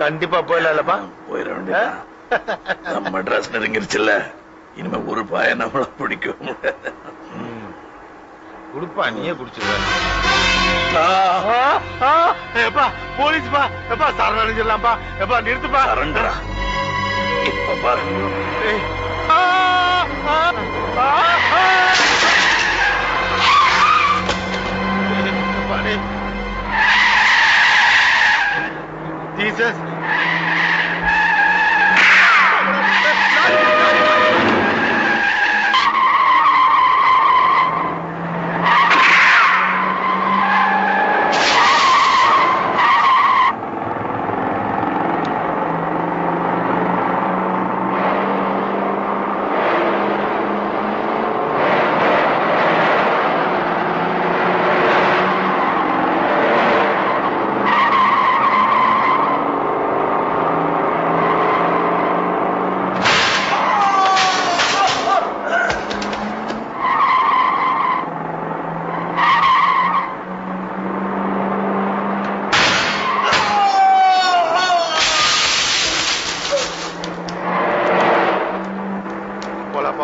கண்டிப்பா போயிடலப்பா. போயிட வேண்டிய மெட்ராஸ் நெருங்கிருச்சுல்ல, இனிமே ஒரு பாய நம்மள பிடிக்கும். குடுப்பா, நீயே குடிச்சிருவ. போலீஸ்பா, எப்பா சரணடைஞ்சிடலாம்ப்பா. எப்பா நிறுத்துப்பா. சரண்டரா இப்ப பாரு. ஜீசஸ்,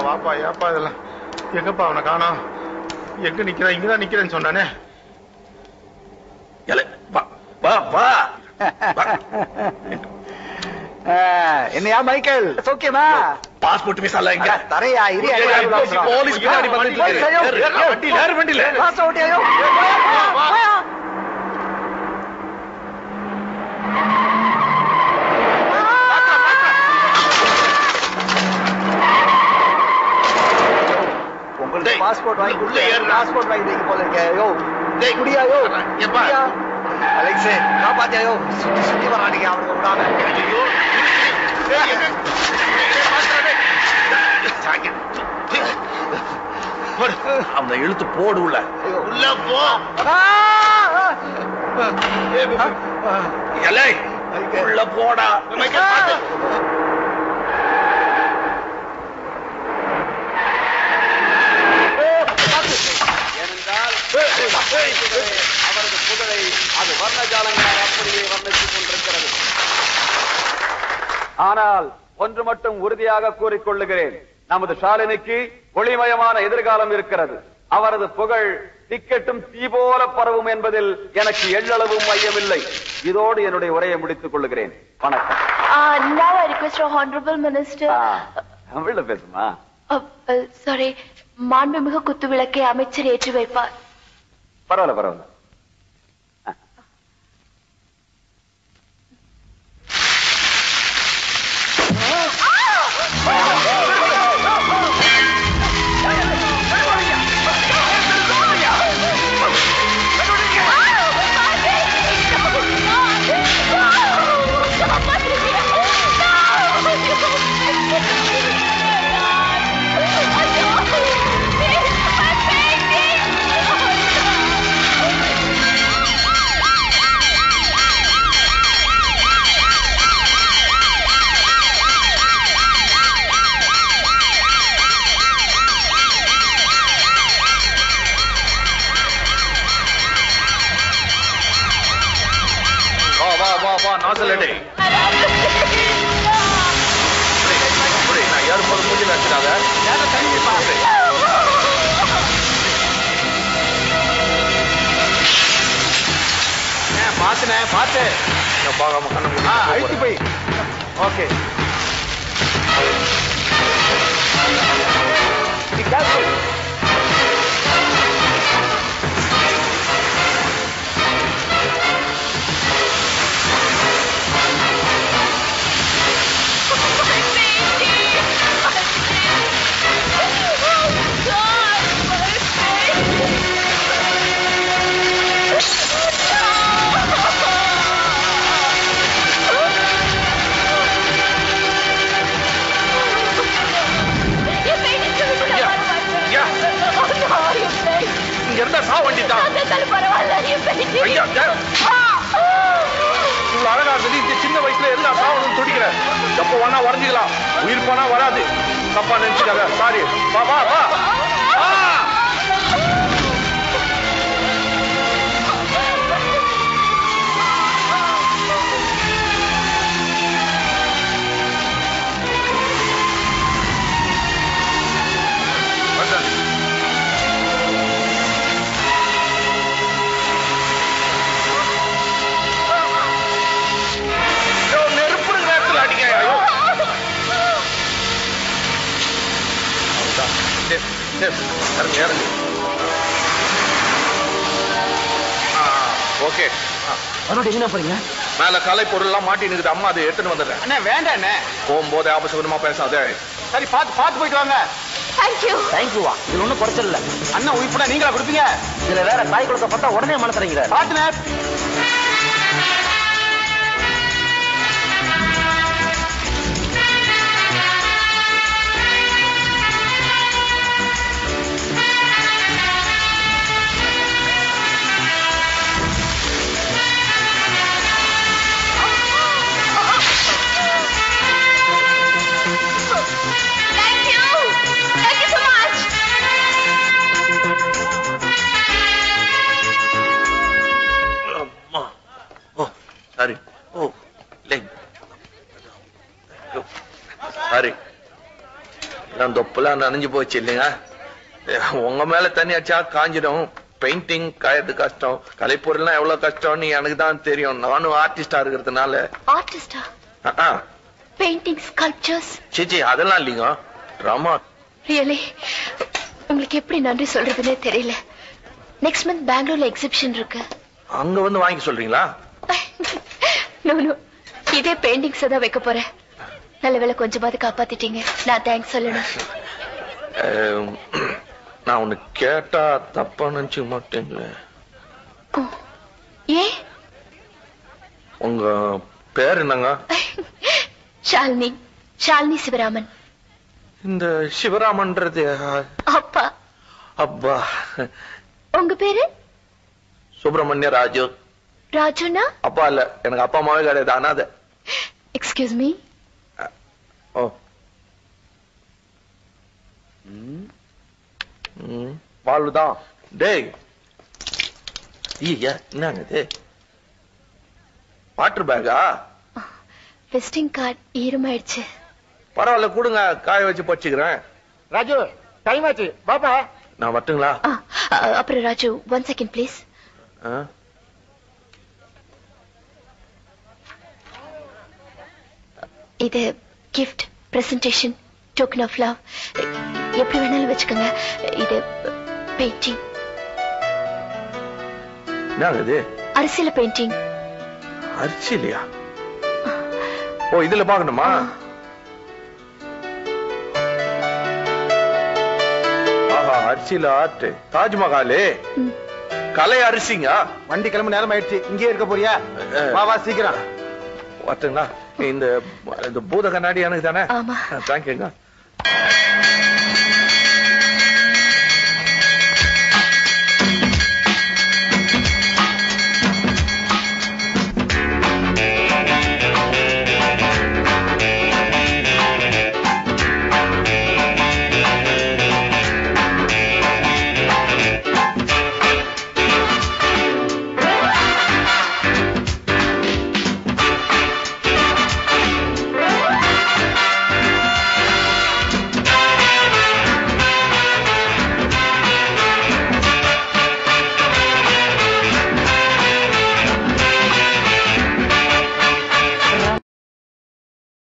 வாப்பா. ஏப்பா இதெல்லாம்? எங்கப்பா அவனை காணோம்? எங்க நிக்கிறான்? இங்கதான் நிக்கிறேன்னு சொன்னானே. என்னையா மைக்கேல், சோக்கியமா? பாஸ்போர்ட் விசா எல்லாம் இங்க தரையா? போலீஸ் பின்னாடி வண்டியில பாஸ்போர்ட் வாங்கி பாஸ்போர்ட் வாங்கி வைக்க போல இருக்கையோ குடியாயோ அலெக்ஸே காப்பாத்தியாயோ. சுத்தி சுத்தி வரானுங்க அவனுக்கு விடாம. அவனை இழுத்து போடு உள்ள போ. உள்ள போடா. அவரது புகழை அது வர்ணஜாலங்களால் அப்படியே வர்ணித்துக் கொண்டிருக்கிறது. ஆனால் ஒன்று மட்டும் உறுதியாக கூறிக்கொள்ளுகிறேன், நமது ஷாலினிக்கு ஒளிமயமான எதிர்காலம் இருக்கிறது. அவரது புகழ் டிக்கெட்டும் தீ போல பரவும் என்பதில் எனக்கு எள்ளளவும் மையமில்லை. இதோடு என்னுடைய உரையை முடித்துக் கொள்ளுகிறேன். வணக்கம். Now I request our honorable minister. தமிழ்ல பேசுமா? Sorry, மாண்புமிகு குத்து விளக்கை அமைச்சர் ஏற்றி வைப்பார். பரவாயில்ல பரவாயில்ல. பாத்து அழுத்தி போய். ஓகே சின்ன வயசுல எல்லா சாவனும் துடிக்கிறேன். எப்ப வேணா வரைஞ்சிக்கலாம், உயிர் போனா வராது. தப்பா நினைச்சுக்காத. சாரி. வா வா வா. சேஃப். இறங்கு இறங்கு. ஓகே. மறுபடியும் என்ன போறீங்க? மேல கலை பொருள் எல்லாம் மாட்டி நிக்குது. அம்மா அதை எடுத்துட்டு வந்துடுறேன். அண்ணே வேண்டாம் அண்ணே. போகும்போது ஆபசகுணமா பேசாதே. சரி பார்த்து போயிட்டு வாங்க. தேங்க்யூவா? இதுல ஒண்ணும் குறைச்சல் இல்ல. அண்ணா உயிர்ப்பட நீங்களா கொடுப்பீங்க? இதுல வேற தாய் கொடுக்க பார்த்தா உடனே மனசுறீங்க. Partner sorry. Oh leg. Sorry. நான் தொப்பெல்லாம் நனைஞ்சு போச்சு இல்லைங்க. உங்க மேல தண்ணி அடிச்சா காஞ்சிடும். பெயிண்டிங் காயறது கஷ்டம். கலைப்பொருள்லாம் எவ்வளவு கஷ்டம்னு எனக்கு தான் தெரியும். நானும் ஆர்டிஸ்டா இருக்கிறதுனால. ஆர்டிஸ்டா? Painting, sculptures? சிச்சி அதெல்லாம் இல்லைங்க. ட்ராமா. ரியலி உங்களுக்கு எப்படி நன்றி சொல்றதுன்னே தெரியல. நெக்ஸ்ட் மந்த் பெங்களூர்ல எக்ஸிபிஷன் இருக்கு. அங்க வந்து வாங்கி சொல்றீங்களா? நோ இதே பெயிண்டிங்ஸ் தான் வைக்க போறேன். நல்ல வேளை கொஞ்சமாவது காப்பாத்திட்டீங்க. நான் தேங்க்ஸ் சொல்லணும். நான் உன்னை கேட்டா தப்பா நினைச்சுக்க மாட்டேங்களே. ஏன்? உங்க பேர் என்னங்க? ஷாலினி. ஷாலினி சிவராமன். இந்த சிவராமன்றது அப்பா. அப்பா. உங்க பேரு? சுப்பிரமணிய ராஜு. ராஜுனா? அப்பா இல்ல, எனக்கு அப்பா அம்மாவே கிடையாது. அனாதை. Excuse me. ஓ. வாழ்வுதான். டேய் என்னங்க இது? வாட்டர் பேக்கா? விசிட்டிங் கார்டு ஈரமாயிடுச்சு. பரவாயில்ல கொடுங்க, காய வச்சு படிச்சுக்கிறேன். ராஜு டைம் ஆச்சு பாப்பா. நான் வரட்டுங்களா? அப்புறம் ராஜு 1 செகண்ட் ப்ளீஸ். இது gift, presentation, token of love, எப்படி வேணாலும் வச்சுக்கோங்க. இது பெயிண்டிங். என்னங்க இது? அரிசியில பெயிண்டிங். அரிசி இல்லையா? ஓ இதுல பாக்கணுமா? ஆஹா, அரிசியில ஆர்ட். தாஜ்மஹாலே கலை அரிசிங்க. வண்டி கிளம்பு நேரம் ஆயிடுச்சு. இங்கே இருக்க போறியா? வா சீக்கிரம் வரட்டுங்களா? இந்த பூத கண்ணாடி எனக்கு தானே? ஆமா. தேங்க்யூங்க.